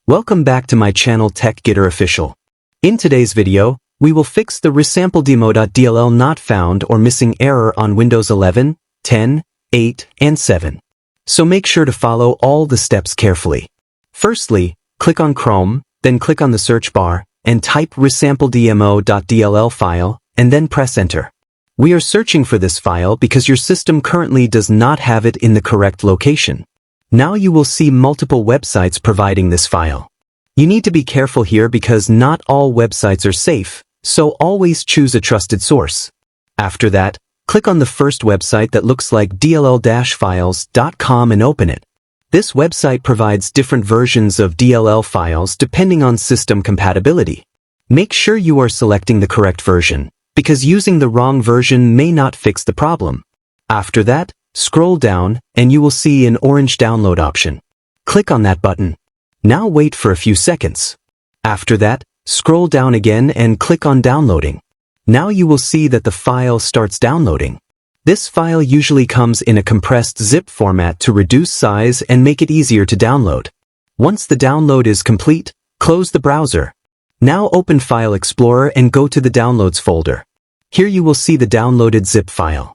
Welcome back to my channel TechGetter Official. In today's video, we will fix the ResampleDmo.DLL not found or missing error on Windows 11, 10, 8, and 7. So make sure to follow all the steps carefully. Firstly, click on Chrome, then click on the search bar, and type ResampleDmo.DLL file, and then press Enter. We are searching for this file because your system currently does not have it in the correct location. Now you will see multiple websites providing this file. You need to be careful here because not all websites are safe, so always choose a trusted source. After that, click on the first website that looks like dll-files.com and open it. This website provides different versions of DLL files depending on system compatibility. Make sure you are selecting the correct version, because using the wrong version may not fix the problem. After that, scroll down and you will see an orange download option. Click on that button. Now wait for a few seconds. After that, scroll down again and click on downloading. Now you will see that the file starts downloading. This file usually comes in a compressed zip format to reduce size and make it easier to download. Once the download is complete, close the browser. Now open File Explorer and go to the Downloads folder. Here you will see the downloaded zip file.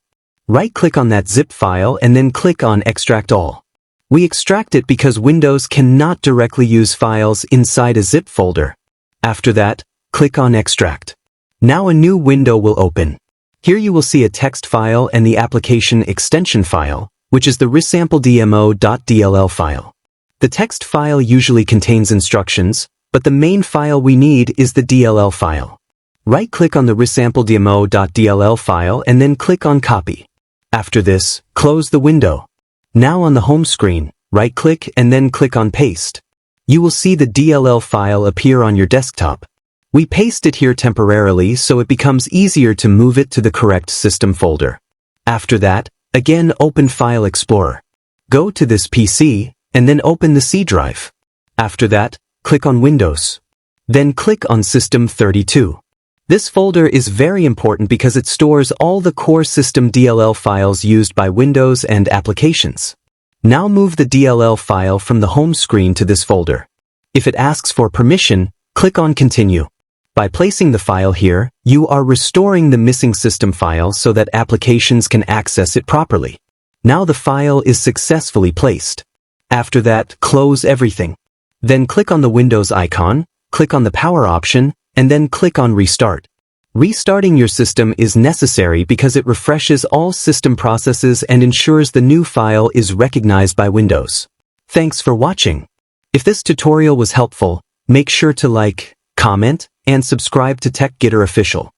Right-click on that zip file and then click on Extract All. We extract it because Windows cannot directly use files inside a zip folder. After that, click on Extract. Now a new window will open. Here you will see a text file and the application extension file, which is the ResampleDmo.DLL file. The text file usually contains instructions, but the main file we need is the DLL file. Right-click on the ResampleDmo.DLL file and then click on Copy. After this, close the window. Now on the home screen, right-click and then click on Paste. You will see the DLL file appear on your desktop. We paste it here temporarily so it becomes easier to move it to the correct system folder. After that, again open File Explorer. Go to this PC and then open the C drive. After that, click on Windows. Then click on System 32. This folder is very important because it stores all the core system DLL files used by Windows and applications. Now move the DLL file from the home screen to this folder. If it asks for permission, click on Continue. By placing the file here, you are restoring the missing system file so that applications can access it properly. Now the file is successfully placed. After that, close everything. Then click on the Windows icon, click on the power option, and then click on Restart. Restarting your system is necessary because it refreshes all system processes and ensures the new file is recognized by Windows. Thanks for watching. If this tutorial was helpful, make sure to like, comment, and subscribe to TechGetter Official.